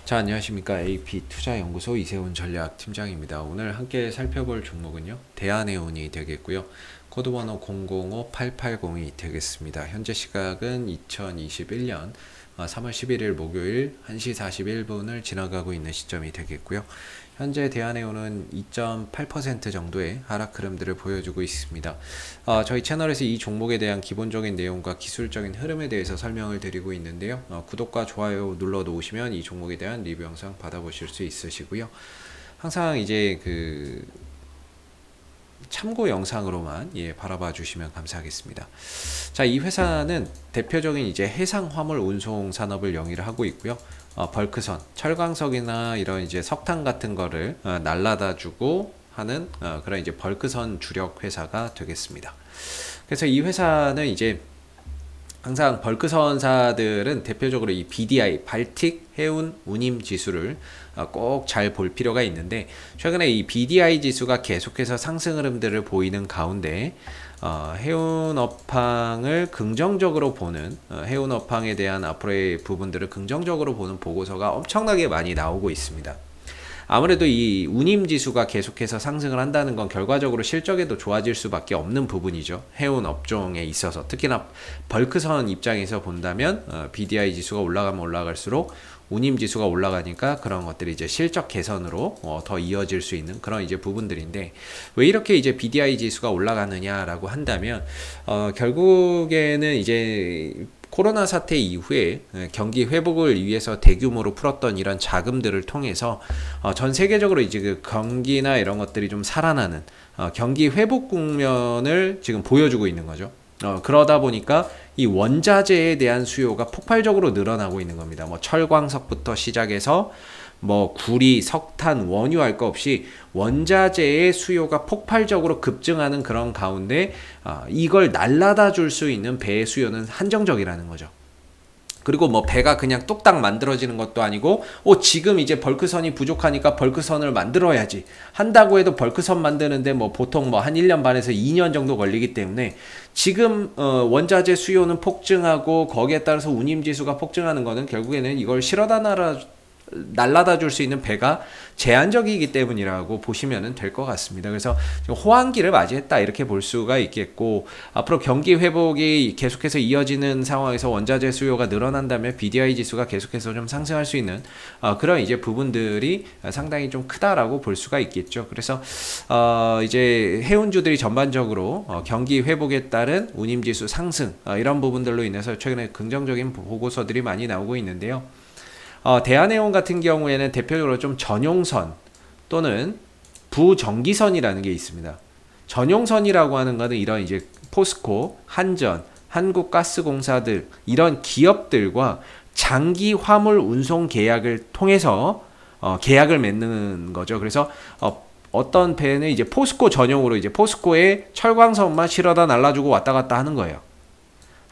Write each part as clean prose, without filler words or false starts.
자, 안녕하십니까. AP투자연구소 이세훈 전략팀장입니다. 오늘 함께 살펴볼 종목은요, 대한해운이 되겠고요. 코드번호 005880이 되겠습니다. 현재 시각은 2021년 3월 11일 목요일 1시 41분을 지나가고 있는 시점이 되겠고요. 현재 대한해운은 2.8% 정도의 하락 흐름들을 보여주고 있습니다. 저희 채널에서 이 종목에 대한 기본적인 내용과 기술적인 흐름에 대해서 설명을 드리고 있는데요. 구독과 좋아요 눌러 놓으시면 이 종목에 대한 리뷰 영상 받아보실 수 있으시고요. 항상 이제 참고 영상으로만 바라봐 주시면 감사하겠습니다. 자, 이 회사는 대표적인 이제 해상 화물 운송 산업을 영위를 하고 있고요. 벌크선, 철광석이나 이런 이제 석탄 같은 거를 날라다 주고 하는 그런 이제 벌크선 주력 회사가 되겠습니다. 그래서 이 회사는 이제 항상 벌크선사들은 대표적으로 이 BDI, 발틱 해운 운임 지수를 꼭 잘 볼 필요가 있는데, 최근에 이 BDI 지수가 계속해서 상승 흐름들을 보이는 가운데 해운업황을 긍정적으로 보는, 해운업황에 대한 앞으로의 부분들을 긍정적으로 보는 보고서가 엄청나게 많이 나오고 있습니다. 아무래도 이 운임 지수가 계속해서 상승을 한다는 건 결과적으로 실적에도 좋아질 수밖에 없는 부분이죠. 해운 업종에 있어서 특히나 벌크선 입장에서 본다면 BDI 지수가 올라가면 올라갈수록 운임 지수가 올라가니까 그런 것들이 이제 실적 개선으로 더 이어질 수 있는 그런 이제 부분들인데, 왜 이렇게 이제 BDI 지수가 올라가느냐라고 한다면 결국에는 이제 코로나 사태 이후에 경기 회복을 위해서 대규모로 풀었던 이런 자금들을 통해서 전 세계적으로 이제 그 경기나 이런 것들이 좀 살아나는 경기 회복 국면을 지금 보여주고 있는 거죠. 그러다 보니까 이 원자재에 대한 수요가 폭발적으로 늘어나고 있는 겁니다. 뭐 철광석부터 시작해서 뭐 구리, 석탄, 원유 할 거 없이 원자재의 수요가 폭발적으로 급증하는 그런 가운데 이걸 날라다 줄 수 있는 배의 수요는 한정적이라는 거죠. 그리고 뭐 배가 그냥 뚝딱 만들어지는 것도 아니고 지금 이제 벌크선이 부족하니까 벌크선을 만들어야지 한다고 해도 벌크선 만드는데 뭐 보통 뭐 한 1년 반에서 2년 정도 걸리기 때문에 지금 원자재 수요는 폭증하고 거기에 따라서 운임지수가 폭증하는 거는 결국에는 이걸 실어다 날라다 줄 수 있는 배가 제한적이기 때문이라고 보시면 될 것 같습니다. 그래서 호황기를 맞이했다 이렇게 볼 수가 있겠고, 앞으로 경기 회복이 계속해서 이어지는 상황에서 원자재 수요가 늘어난다면 BDI 지수가 계속해서 좀 상승할 수 있는 그런 이제 부분들이 상당히 좀 크다라고 볼 수가 있겠죠. 그래서 이제 해운주들이 전반적으로 경기 회복에 따른 운임지수 상승 이런 부분들로 인해서 최근에 긍정적인 보고서들이 많이 나오고 있는데요. 대한해운 같은 경우에는 대표적으로 좀 전용선 또는 부정기선이라는 게 있습니다. 전용선이라고 하는 것은 이런 이제 포스코, 한전, 한국가스공사들 이런 기업들과 장기 화물 운송 계약을 통해서 계약을 맺는 거죠. 그래서 어떤 배는 이제 포스코 전용으로 이제 포스코에 철광석만 실어다 날라주고 왔다 갔다 하는 거예요.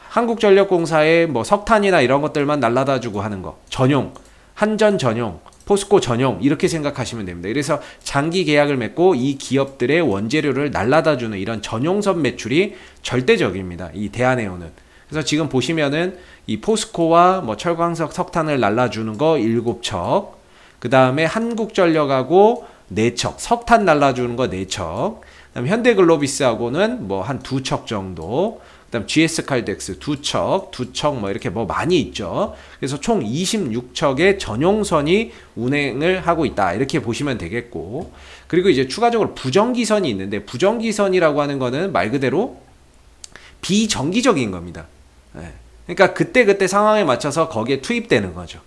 한국전력공사에 뭐 석탄이나 이런 것들만 날라다 주고 하는 거 전용, 한전 전용, 포스코 전용 이렇게 생각하시면 됩니다. 그래서 장기 계약을 맺고 이 기업들의 원재료를 날라다 주는 이런 전용선 매출이 절대적입니다. 이 대한해운은. 그래서 지금 보시면은 이 포스코와 뭐 철광석, 석탄을 날라주는 거 7척, 그 다음에 한국전력하고 4척, 석탄 날라주는 거 4척, 그다음 현대글로비스하고는 뭐 한 2척 정도, 그다음 GS칼텍스 2척 뭐 이렇게 뭐 많이 있죠. 그래서 총 26척의 전용선이 운행을 하고 있다 이렇게 보시면 되겠고, 그리고 이제 추가적으로 부정기선이 있는데, 부정기선이라고 하는 거는 말 그대로 비정기적인 겁니다. 그러니까 그때 상황에 맞춰서 거기에 투입되는 거죠.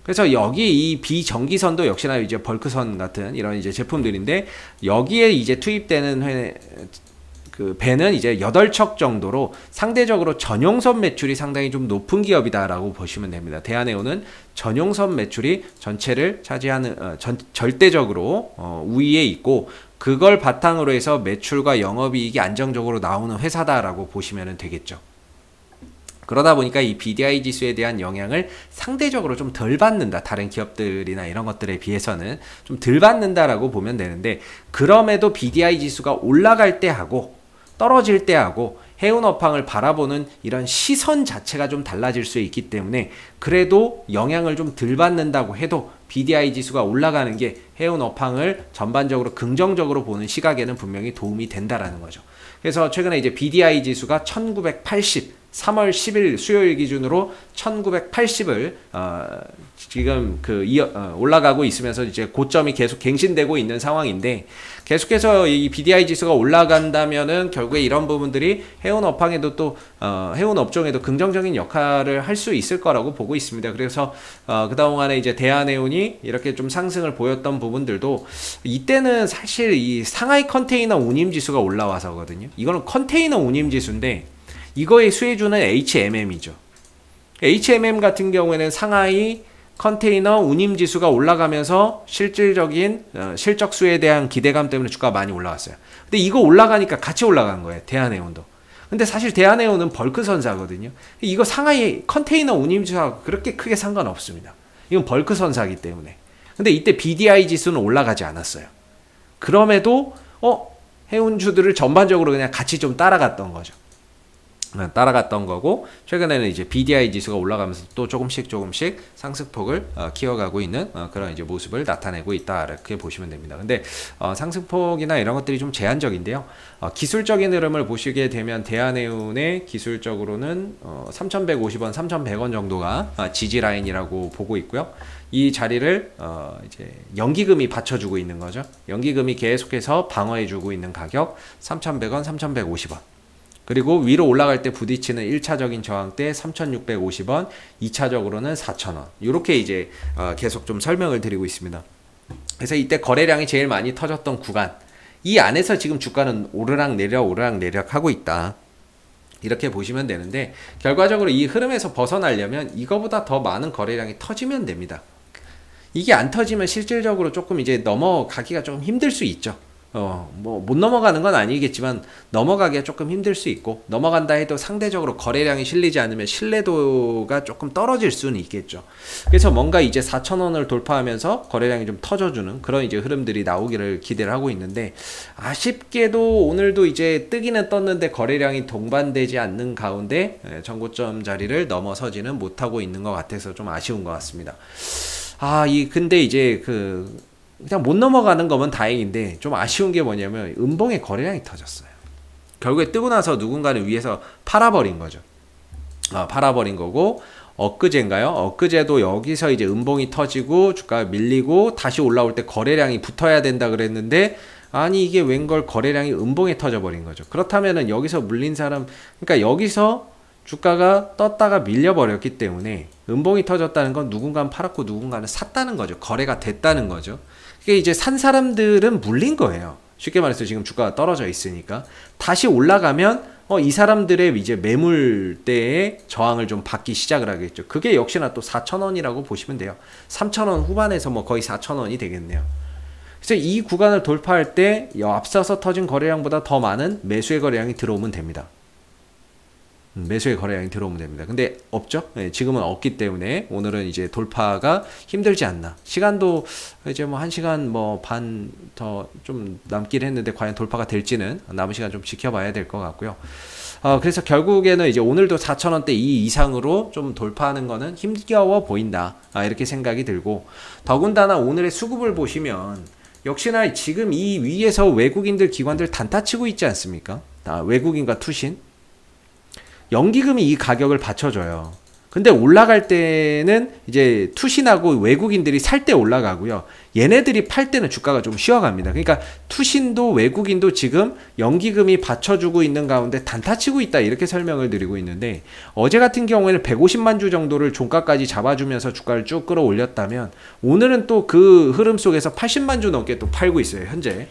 그래서 여기 이 비정기선도 역시나 이제 벌크선 같은 이런 이제 제품들인데, 여기에 이제 투입되는 그 배는 이제 8척 정도로 상대적으로 전용선 매출이 상당히 좀 높은 기업이다라고 보시면 됩니다. 대한해운은 전용선 매출이 전체를 차지하는 절대적으로 우위에 있고, 그걸 바탕으로 해서 매출과 영업이익이 안정적으로 나오는 회사다라고 보시면 되겠죠. 그러다 보니까 이 BDI 지수에 대한 영향을 상대적으로 좀 덜 받는다. 다른 기업들이나 이런 것들에 비해서는 좀 덜 받는다라고 보면 되는데, 그럼에도 BDI 지수가 올라갈 때 하고 떨어질 때 하고 해운업황을 바라보는 이런 시선 자체가 좀 달라질 수 있기 때문에 그래도 영향을 좀 덜 받는다고 해도 BDI 지수가 올라가는 게 해운업황을 전반적으로 긍정적으로 보는 시각에는 분명히 도움이 된다라는 거죠. 그래서 최근에 이제 BDI 지수가 1980, 3월 10일 수요일 기준으로 1980을 지금 올라가고 있으면서 이제 고점이 계속 갱신되고 있는 상황인데, 계속해서 이 BDI 지수가 올라간다면은 결국에 이런 부분들이 해운 업황에도 또 해운 업종에도 긍정적인 역할을 할 수 있을 거라고 보고 있습니다. 그래서 그동안에 이제 대한해운이 이렇게 좀 상승을 보였던 부분들도 이때는 사실 이 상하이 컨테이너 운임 지수가 올라와서거든요. 이거는 컨테이너 운임 지수인데 이거의 수혜주는 HMM이죠. HMM 같은 경우에는 상하이 컨테이너 운임 지수가 올라가면서 실질적인 실적수에 대한 기대감 때문에 주가가 많이 올라왔어요. 근데 이거 올라가니까 같이 올라간 거예요. 대한해운도. 근데 사실 대한해운은 벌크 선사거든요. 이거 상하이 컨테이너 운임 지수하고 그렇게 크게 상관없습니다. 이건 벌크 선사이기 때문에. 근데 이때 BDI 지수는 올라가지 않았어요. 그럼에도 해운주들을 전반적으로 그냥 같이 좀 따라갔던 거죠. 따라갔던 거고, 최근에는 이제 BDI 지수가 올라가면서 또 조금씩 상승폭을 키워가고 있는 그런 이제 모습을 나타내고 있다, 이렇게 보시면 됩니다. 근데 상승폭이나 이런 것들이 좀 제한적인데요. 기술적인 흐름을 보시게 되면 대한해운의 기술적으로는 3,150원, 3,100원 정도가 지지 라인이라고 보고 있고요. 이 자리를 이제 연기금이 받쳐주고 있는 거죠. 연기금이 계속해서 방어해주고 있는 가격 3,100원, 3,150원. 그리고 위로 올라갈 때 부딪히는 1차적인 저항대 3,650원, 2차적으로는 4,000원. 이렇게 이제 계속 좀 설명을 드리고 있습니다. 그래서 이때 거래량이 제일 많이 터졌던 구간, 이 안에서 지금 주가는 오르락 내리락 하고 있다, 이렇게 보시면 되는데, 결과적으로 이 흐름에서 벗어나려면 이거보다 더 많은 거래량이 터지면 됩니다. 이게 안 터지면 실질적으로 조금 이제 넘어가기가 좀 힘들 수 있죠. 뭐 못 넘어가는 건 아니겠지만 넘어가기가 조금 힘들 수 있고, 넘어간다 해도 상대적으로 거래량이 실리지 않으면 신뢰도가 조금 떨어질 수는 있겠죠. 그래서 뭔가 이제 4,000원을 돌파하면서 거래량이 좀 터져주는 그런 이제 흐름들이 나오기를 기대를 하고 있는데, 아쉽게도 오늘도 이제 뜨기는 떴는데 거래량이 동반되지 않는 가운데 전고점 자리를 넘어서지는 못하고 있는 것 같아서 좀 아쉬운 것 같습니다. 근데 이제 그냥 못 넘어가는 거면 다행인데, 좀 아쉬운 게 뭐냐면 음봉의 거래량이 터졌어요. 결국에 뜨고 나서 누군가는 위에서 팔아버린 거죠. 팔아버린 거고, 엊그제인가요? 엊그제도 여기서 이제 음봉이 터지고 주가가 밀리고 다시 올라올 때 거래량이 붙어야 된다 그랬는데, 아니 이게 웬걸 거래량이 음봉에 터져버린 거죠. 그렇다면은 여기서 물린 사람, 그러니까 여기서 주가가 떴다가 밀려버렸기 때문에 음봉이 터졌다는 건 누군가는 팔았고 누군가는 샀다는 거죠. 거래가 됐다는 거죠. 그게 이제 산 사람들은 물린 거예요. 쉽게 말해서 지금 주가가 떨어져 있으니까 다시 올라가면 이 사람들의 이제 매물대의 저항을 좀 받기 시작을 하겠죠. 그게 역시나 또 4,000원이라고 보시면 돼요. 3,000원 후반에서 뭐 거의 4,000원이 되겠네요. 그래서 이 구간을 돌파할 때 앞서서 터진 거래량보다 더 많은 매수의 거래량이 들어오면 됩니다. 매수의 거래량이 들어오면 됩니다. 근데 없죠? 네, 지금은 없기 때문에 오늘은 이제 돌파가 힘들지 않나. 시간도 이제 뭐 1시간 뭐 반 더 좀 남긴 했는데 과연 돌파가 될지는 남은 시간 좀 지켜봐야 될 것 같고요. 그래서 결국에는 이제 오늘도 4,000원대 이 이상으로 좀 돌파하는 거는 힘겨워 보인다, 이렇게 생각이 들고, 더군다나 오늘의 수급을 보시면 역시나 지금 이 위에서 외국인들 기관들 단타 치고 있지 않습니까? 외국인과 투신, 연기금이 이 가격을 받쳐줘요. 근데 올라갈 때는 이제 투신하고 외국인들이 살 때 올라가고요. 얘네들이 팔 때는 주가가 좀 쉬어갑니다. 그러니까 투신도 외국인도 지금 연기금이 받쳐주고 있는 가운데 단타치고 있다, 이렇게 설명을 드리고 있는데, 어제 같은 경우에는 150만 주 정도를 종가까지 잡아주면서 주가를 쭉 끌어올렸다면 오늘은 또 그 흐름 속에서 80만 주 넘게 또 팔고 있어요, 현재.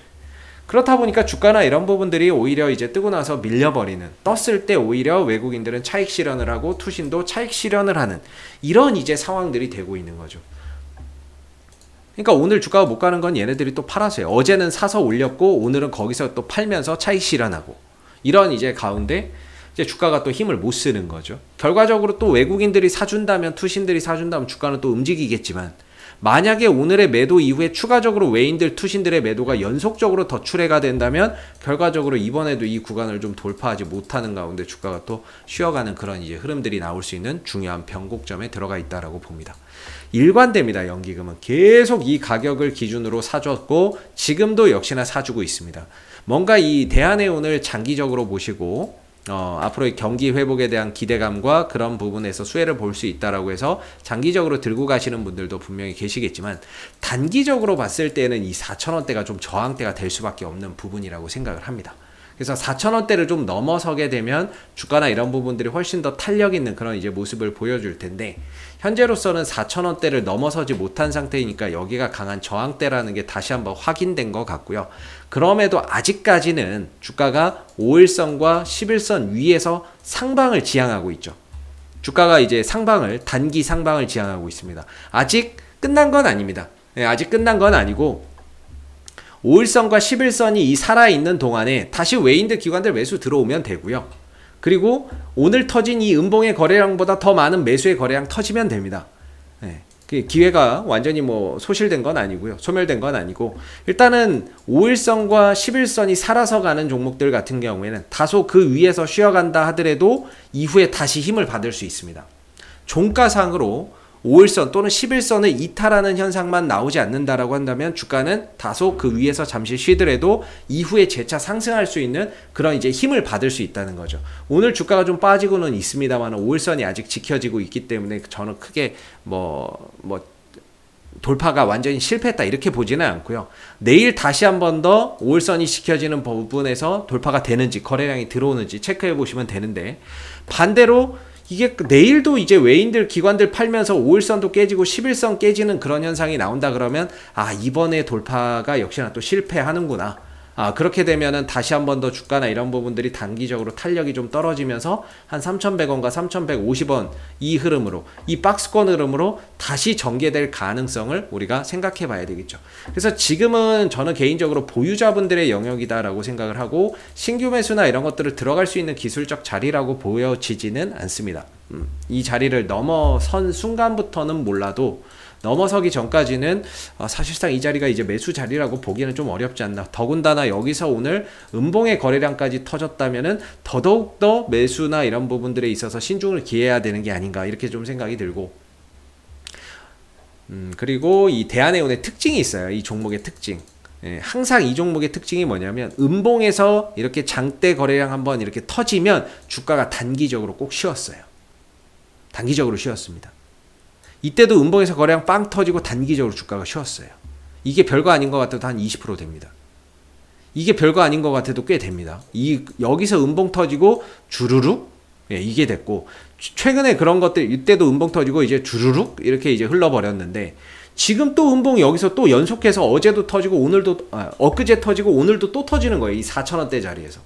그렇다 보니까 주가나 이런 부분들이 오히려 이제 뜨고 나서 밀려버리는, 떴을 때 오히려 외국인들은 차익 실현을 하고 투신도 차익 실현을 하는 이런 이제 상황들이 되고 있는 거죠. 그러니까 오늘 주가가 못 가는 건 얘네들이 또 팔아서요. 어제는 사서 올렸고 오늘은 거기서 또 팔면서 차익 실현하고, 이런 이제 가운데 이제 주가가 또 힘을 못 쓰는 거죠. 결과적으로 또 외국인들이 사준다면, 투신들이 사준다면 주가는 또 움직이겠지만, 만약에 오늘의 매도 이후에 추가적으로 외인들 투신들의 매도가 연속적으로 더 출회가 된다면 결과적으로 이번에도 이 구간을 좀 돌파하지 못하는 가운데 주가가 또 쉬어가는 그런 이제 흐름들이 나올 수 있는 중요한 변곡점에 들어가 있다라고 봅니다. 일관됩니다. 연기금은 계속 이 가격을 기준으로 사줬고 지금도 역시나 사주고 있습니다. 뭔가 이 대한해운을 장기적으로 보시고 앞으로의 경기 회복에 대한 기대감과 그런 부분에서 수혜를 볼 수 있다라고 해서 장기적으로 들고 가시는 분들도 분명히 계시겠지만 단기적으로 봤을 때는 이 4,000원대가 좀 저항대가 될 수밖에 없는 부분이라고 생각을 합니다. 그래서 4,000원대를 좀 넘어서게 되면 주가나 이런 부분들이 훨씬 더 탄력 있는 그런 이제 모습을 보여줄 텐데 현재로서는 4,000원대를 넘어서지 못한 상태이니까 여기가 강한 저항대라는 게 다시 한번 확인된 것 같고요. 그럼에도 아직까지는 주가가 5일선과 10일선 위에서 상방을 지향하고 있죠. 주가가 이제 단기 상방을 지향하고 있습니다. 아직 끝난 건 아닙니다. 아직 끝난 건 아니고 5일선과 10일선이 이 살아있는 동안에 다시 외인들 기관들 매수 들어오면 되고요. 그리고 오늘 터진 이 음봉의 거래량보다 더 많은 매수의 거래량 터지면 됩니다. 기회가 완전히 뭐 소실된 건 아니고요. 소멸된 건 아니고 일단은 5일선과 10일선이 살아서 가는 종목들 같은 경우에는 다소 그 위에서 쉬어간다 하더라도 이후에 다시 힘을 받을 수 있습니다. 종가상으로 5일선 또는 11선을 이탈하는 현상만 나오지 않는다라고 한다면 주가는 다소 그 위에서 잠시 쉬더라도 이후에 재차 상승할 수 있는 그런 이제 힘을 받을 수 있다는 거죠. 오늘 주가가 좀 빠지고는 있습니다만 5일선이 아직 지켜지고 있기 때문에 저는 크게 돌파가 완전히 실패했다 이렇게 보지는 않고요. 내일 다시 한 번 더 5일선이 지켜지는 부분에서 돌파가 되는지 거래량이 들어오는지 체크해 보시면 되는데 반대로 이게 내일도 이제 외인들 기관들 팔면서 5일선도 깨지고 10일선 깨지는 그런 현상이 나온다 그러면 이번에 돌파가 역시나 또 실패하는구나. 그렇게 되면은 다시 한 번 더 주가나 이런 부분들이 단기적으로 탄력이 좀 떨어지면서 한 3,100원과 3,150원 이 흐름으로 이 박스권 흐름으로 다시 전개될 가능성을 우리가 생각해 봐야 되겠죠. 그래서 지금은 저는 개인적으로 보유자분들의 영역이다라고 생각을 하고 신규 매수나 이런 것들을 들어갈 수 있는 기술적 자리라고 보여지지는 않습니다. 이 자리를 넘어선 순간부터는 몰라도 넘어서기 전까지는 사실상 이 자리가 이제 매수 자리라고 보기에는 좀 어렵지 않나. 더군다나 여기서 오늘 음봉의 거래량까지 터졌다면은 더더욱더 매수나 이런 부분들에 있어서 신중을 기해야 되는 게 아닌가 이렇게 좀 생각이 들고 그리고 이 대한해운의 특징이 있어요. 이 종목의 특징. 항상 이 종목의 특징이 뭐냐면 음봉에서 이렇게 장대 거래량 한번 이렇게 터지면 주가가 단기적으로 꼭 쉬었어요. 단기적으로 쉬었습니다. 이때도 음봉에서 거래량 빵 터지고 단기적으로 주가가 쉬었어요. 이게 별거 아닌 것 같아도 한 20% 됩니다. 이게 별거 아닌 것 같아도 꽤 됩니다. 여기서 음봉 터지고 주르륵 이게 됐고 최근에 그런 것들 이때도 음봉 터지고 이제 주르륵 이렇게 이제 흘러버렸는데 지금 또 음봉 여기서 또 연속해서 어제도 터지고 오늘도 엊그제 터지고 오늘도 또 터지는 거예요. 이 4,000원대 자리에서.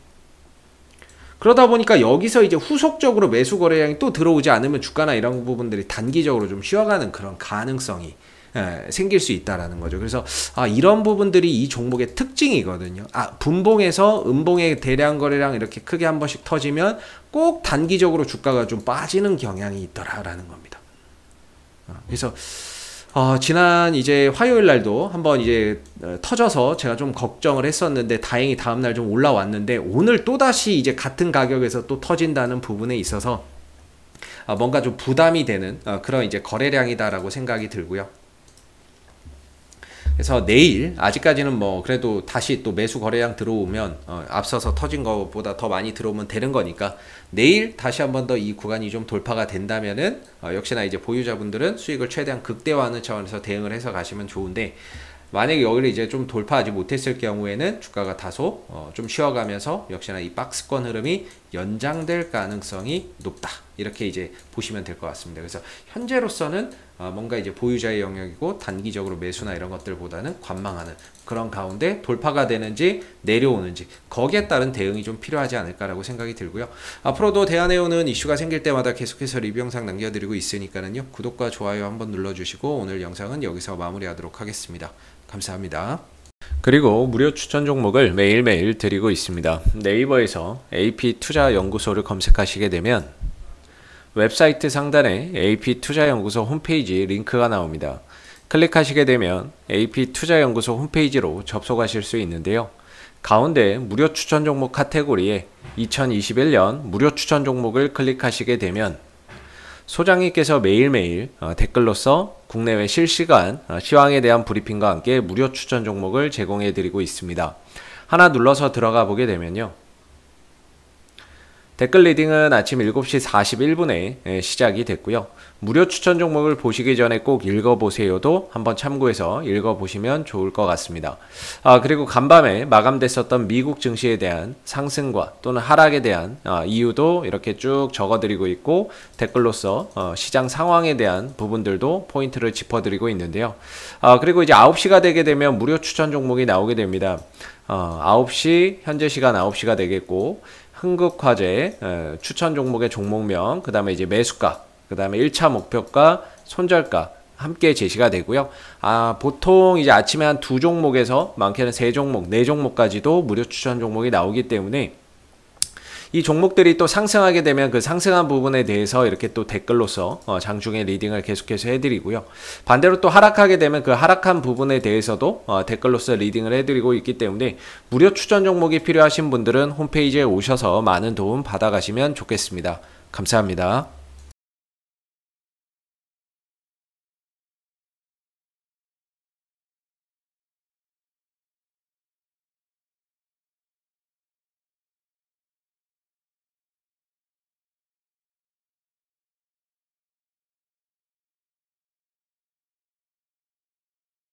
그러다 보니까 여기서 이제 후속적으로 매수 거래량이 또 들어오지 않으면 주가나 이런 부분들이 단기적으로 좀 쉬어가는 그런 가능성이 생길 수 있다라는 거죠. 그래서 이런 부분들이 이 종목의 특징이거든요. 분봉에서 음봉의 대량 거래량 이렇게 크게 한 번씩 터지면 꼭 단기적으로 주가가 좀 빠지는 경향이 있더라라는 겁니다. 그래서 지난 이제 화요일 날도 한번 이제 터져서 제가 좀 걱정을 했었는데 다행히 다음날 좀 올라왔는데 오늘 또다시 이제 같은 가격에서 또 터진다는 부분에 있어서 뭔가 좀 부담이 되는 그런 이제 거래량이다라고 생각이 들고요. 그래서 내일 아직까지는 뭐 그래도 다시 또 매수 거래량 들어오면 앞서서 터진 것보다 더 많이 들어오면 되는 거니까 내일 다시 한 번 더 이 구간이 좀 돌파가 된다면은 역시나 이제 보유자분들은 수익을 최대한 극대화하는 차원에서 대응을 해서 가시면 좋은데 만약에 여기를 이제 좀 돌파하지 못했을 경우에는 주가가 다소 좀 쉬어가면서 역시나 이 박스권 흐름이 연장될 가능성이 높다. 이렇게 이제 보시면 될 것 같습니다. 그래서 현재로서는 뭔가 이제 보유자의 영역이고 단기적으로 매수나 이런 것들보다는 관망하는 그런 가운데 돌파가 되는지 내려오는지 거기에 따른 대응이 좀 필요하지 않을까라고 생각이 들고요. 앞으로도 대한해운은 이슈가 생길 때마다 계속해서 리뷰 영상 남겨드리고 있으니까는요. 구독과 좋아요 한번 눌러주시고 오늘 영상은 여기서 마무리하도록 하겠습니다. 감사합니다. 그리고 무료 추천 종목을 매일매일 드리고 있습니다. 네이버에서 AP투자연구소를 검색하시게 되면 웹사이트 상단에 AP투자연구소 홈페이지 링크가 나옵니다. 클릭하시게 되면 AP투자연구소 홈페이지로 접속하실 수 있는데요. 가운데 무료 추천 종목 카테고리에 2021년 무료 추천 종목을 클릭하시게 되면 소장님께서 매일매일 댓글로서 국내외 실시간 시황에 대한 브리핑과 함께 무료 추천 종목을 제공해 드리고 있습니다. 하나 눌러서 들어가 보게 되면요. 댓글 리딩은 아침 7시 41분에 시작이 됐고요. 무료 추천 종목을 보시기 전에 꼭 읽어보세요도 한번 참고해서 읽어보시면 좋을 것 같습니다. 그리고 간밤에 마감됐었던 미국 증시에 대한 상승과 또는 하락에 대한 이유도 이렇게 쭉 적어드리고 있고 댓글로서 시장 상황에 대한 부분들도 포인트를 짚어드리고 있는데요. 그리고 이제 9시가 되게 되면 무료 추천 종목이 나오게 됩니다. 9시 현재 시간 9시가 되겠고 흥국화재 추천 종목의 종목명, 그 다음에 이제 매수가, 그 다음에 1차 목표가, 손절가 함께 제시가 되고요. 보통 이제 아침에 한 2종목에서 많게는 3종목, 4종목까지도 무료 추천 종목이 나오기 때문에 이 종목들이 또 상승하게 되면 그 상승한 부분에 대해서 이렇게 또 댓글로서 장중에 리딩을 계속해서 해드리고요. 반대로 또 하락하게 되면 그 하락한 부분에 대해서도 댓글로서 리딩을 해드리고 있기 때문에 무료 추천 종목이 필요하신 분들은 홈페이지에 오셔서 많은 도움 받아가시면 좋겠습니다. 감사합니다.